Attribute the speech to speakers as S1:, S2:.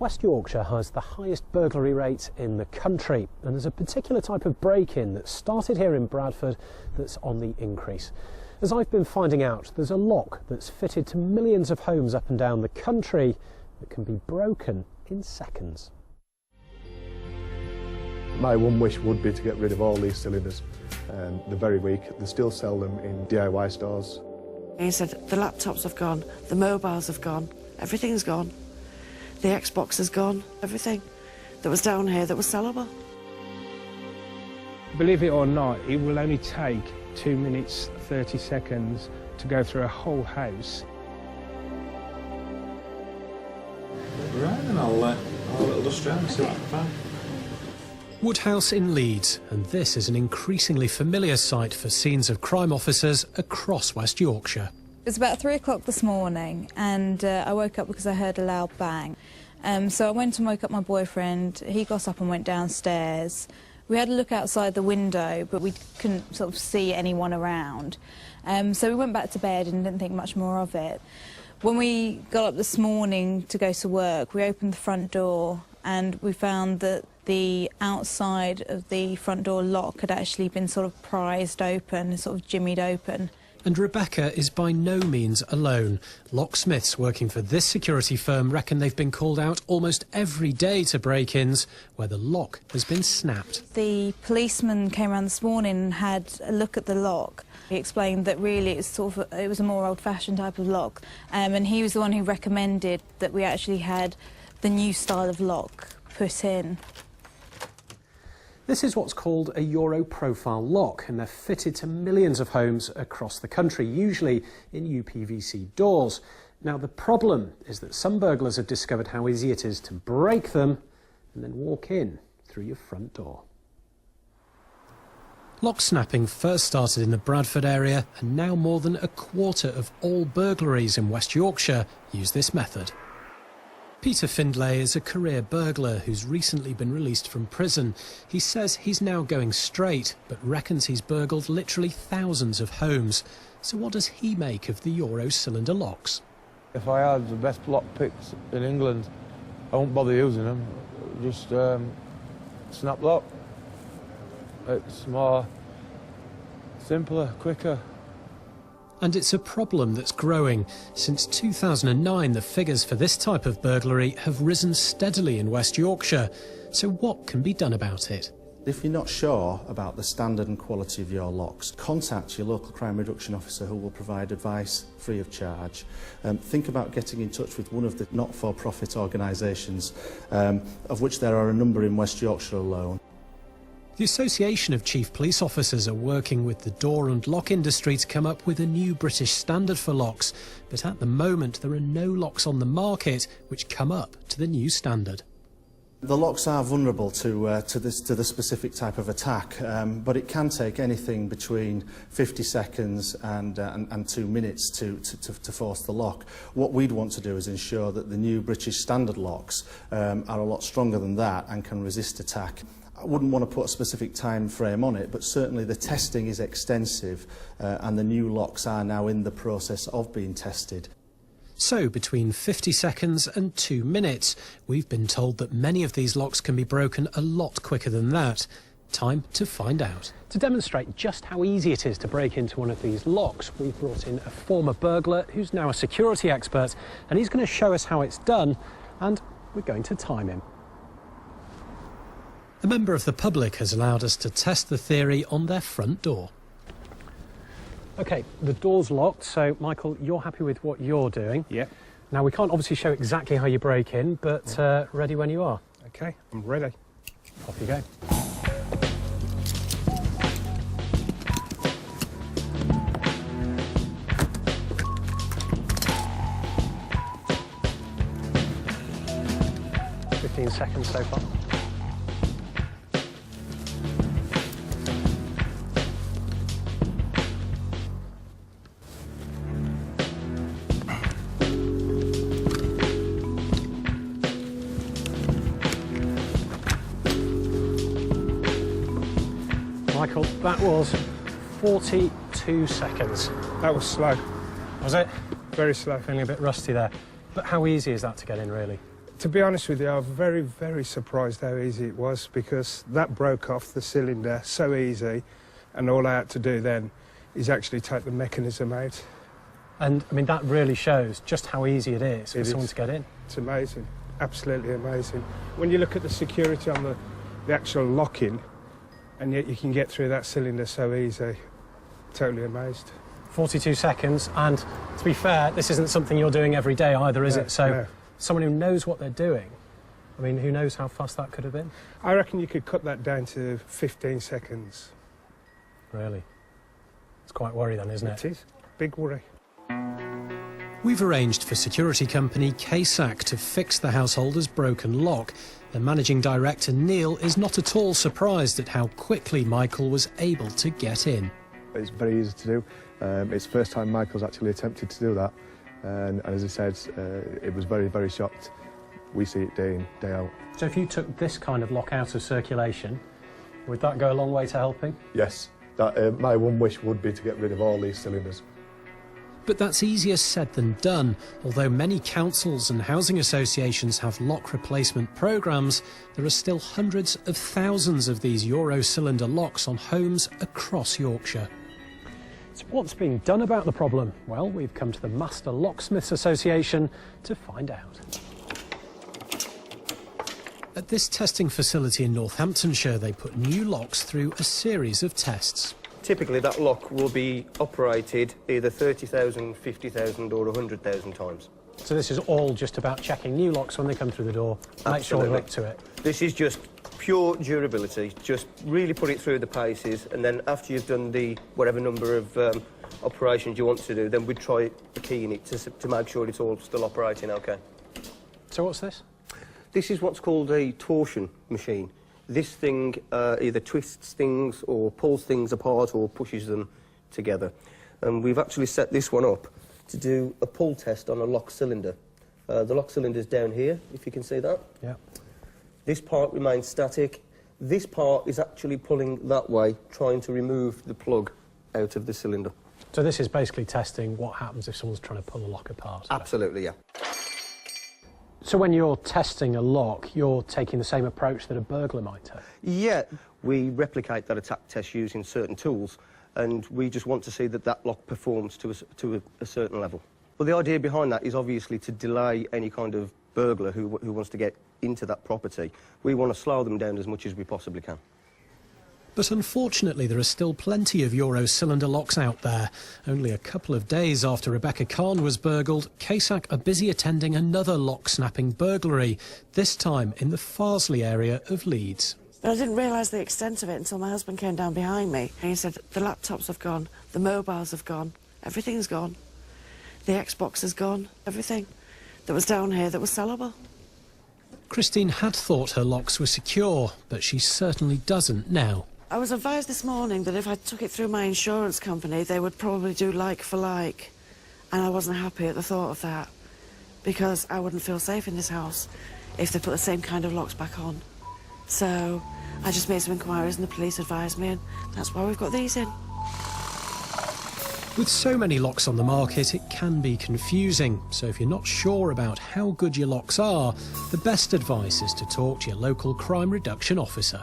S1: West Yorkshire has the highest burglary rate in the country, and there's a particular type of break-in that started here in Bradford that's on the increase. As I've been finding out, there's a lock that's fitted to millions of homes up and down the country that can be broken in seconds.
S2: My one wish would be to get rid of all these cylinders. They're very weak. They still sell them in DIY stores.
S3: He said the laptops have gone, the mobiles have gone, everything's gone. The Xbox has gone, everything that was down here that was sellable.
S4: Believe it or not, it will only take 2 minutes, 30 seconds to go through a whole house.
S5: Right, and I'll have a little dust around and see what I can find.
S1: Woodhouse in Leeds, and this is an increasingly familiar sight for scenes of crime officers across West Yorkshire.
S6: It was about 3 o'clock this morning, and I woke up because I heard a loud bang. So I went and woke up my boyfriend. He got up and went downstairs. We had a look outside the window, but we couldn't sort of see anyone around. So we went back to bed and didn't think much more of it. When we got up this morning to go to work, we opened the front door and we found that the outside of the front door lock had actually been sort of prized open, sort of jimmied open.
S1: And Rebecca is by no means alone. Locksmiths working for this security firm reckon they've been called out almost every day to break-ins where the lock has been snapped.
S6: The policeman came around this morning and had a look at the lock. He explained that really it was a more old-fashioned type of lock, and he was the one who recommended that we actually had the new style of lock put in.
S1: This is what's called a Euro profile lock, and they're fitted to millions of homes across the country, usually in UPVC doors. Now, the problem is that some burglars have discovered how easy it is to break them and then walk in through your front door. Lock snapping first started in the Bradford area, and now more than a quarter of all burglaries in West Yorkshire use this method. Peter Findlay is a career burglar who's recently been released from prison. He says he's now going straight, but reckons he's burgled literally thousands of homes. So what does he make of the Euro cylinder locks?
S7: If I had the best lock picks in England, I won't bother using them. Just snap lock. It's more simpler, quicker.
S1: And it's a problem that's growing. Since 2009, the figures for this type of burglary have risen steadily in West Yorkshire. So what can be done about it?
S8: If you're not sure about the standard and quality of your locks, contact your local crime reduction officer who will provide advice free of charge. Think about getting in touch with one of the not-for-profit organisations, of which there are a number in West Yorkshire alone.
S1: The Association of Chief Police Officers are working with the door and lock industry to come up with a new British standard for locks, but at the moment there are no locks on the market which come up to the new standard.
S8: The locks are vulnerable to the specific type of attack, but it can take anything between 50 seconds and 2 minutes to force the lock. What we'd want to do is ensure that the new British standard locks are a lot stronger than that and can resist attack. I wouldn't want to put a specific time frame on it, but certainly the testing is extensive and the new locks are now in the process of being tested.
S1: So between 50 seconds and 2 minutes, we've been told that many of these locks can be broken a lot quicker than that. Time to find out. To demonstrate just how easy it is to break into one of these locks, we've brought in a former burglar who's now a security expert, and he's going to show us how it's done, and we're going to time him. A member of the public has allowed us to test the theory on their front door. OK, the door's locked, so, Michael, you're happy with what you're doing?
S4: Yeah.
S1: Now, we can't obviously show exactly how you break in, but ready when you are.
S4: OK, I'm ready.
S1: Off you go. "15 seconds so far. Michael, that was 42 seconds.
S4: That was slow.
S1: Was it?
S4: Very slow.
S1: Feeling a bit rusty there. But how easy is that to get in, really?
S4: To be honest with you, I'm very, very surprised how easy it was, because that broke off the cylinder so easy, and all I had to do then is actually take the mechanism out.
S1: And, I mean, that really shows just how easy it is for someone to get in.
S4: It's amazing, absolutely amazing. When you look at the security on the actual lock-in, and yet you can get through that cylinder so easy, totally amazed.
S1: 42 seconds, and to be fair, this isn't something you're doing every day either, is it? So,
S4: no.
S1: Someone who knows what they're doing, I mean, who knows how fast that could have been?
S4: I reckon you could cut that down to 15 seconds.
S1: Really? It's quite worrying then, isn't it?
S4: It is. Big worry.
S1: We've arranged for security company KSAC to fix the householder's broken lock. The managing director, Neil, is not at all surprised at how quickly Michael was able to get in.
S2: It's very easy to do. It's the first time Michael's actually attempted to do that. And as I said, it was very, very shocked. We see it day in, day out.
S1: So if you took this kind of lock out of circulation, would that go a long way to helping?
S2: Yes, that, my one wish would be to get rid of all these cylinders.
S1: But that's easier said than done. Although many councils and housing associations have lock replacement programmes, there are still hundreds of thousands of these Euro cylinder locks on homes across Yorkshire. So what's being done about the problem? Well, we've come to the Master Locksmiths Association to find out. At this testing facility in Northamptonshire, they put new locks through a series of tests.
S9: Typically that lock will be operated either 30,000, 50,000 or 100,000 times.
S1: So this is all just about checking new locks when they come through the door, make sure they're up to it.
S9: This is just pure durability, just really put it through the paces, and then after you've done the whatever number of operations you want to do, then we'd try the key in it to make sure it's all still operating okay.
S1: So what's this?
S9: This is what's called a torsion machine. This thing either twists things or pulls things apart or pushes them together. And we've actually set this one up to do a pull test on a lock cylinder. The lock cylinder's down here, if you can see that.
S1: Yeah.
S9: This part remains static. This part is actually pulling that way, trying to remove the plug out of the cylinder.
S1: So this is basically testing what happens if someone's trying to pull a lock apart?
S9: Absolutely, yeah.
S1: So when you're testing a lock, you're taking the same approach that a burglar might take?
S9: Yeah, we replicate that attack test using certain tools, and we just want to see that that lock performs to a certain level. Well, the idea behind that is obviously to delay any kind of burglar who wants to get into that property. We want to slow them down as much as we possibly can.
S1: But unfortunately, there are still plenty of Euro cylinder locks out there. Only a couple of days after Rebecca Khan was burgled, KSAC are busy attending another lock-snapping burglary, this time in the Farsley area of Leeds.
S3: But I didn't realise the extent of it until my husband came down behind me. And he said, the laptops have gone, the mobiles have gone, everything's gone. The Xbox has gone, everything that was down here that was sellable.
S1: Christine had thought her locks were secure, but she certainly doesn't now.
S3: I was advised this morning that if I took it through my insurance company, they would probably do like for like. And I wasn't happy at the thought of that, because I wouldn't feel safe in this house if they put the same kind of locks back on. So I just made some inquiries and the police advised me, and that's why we've got these in.
S1: With so many locks on the market, it can be confusing. So if you're not sure about how good your locks are, the best advice is to talk to your local crime reduction officer.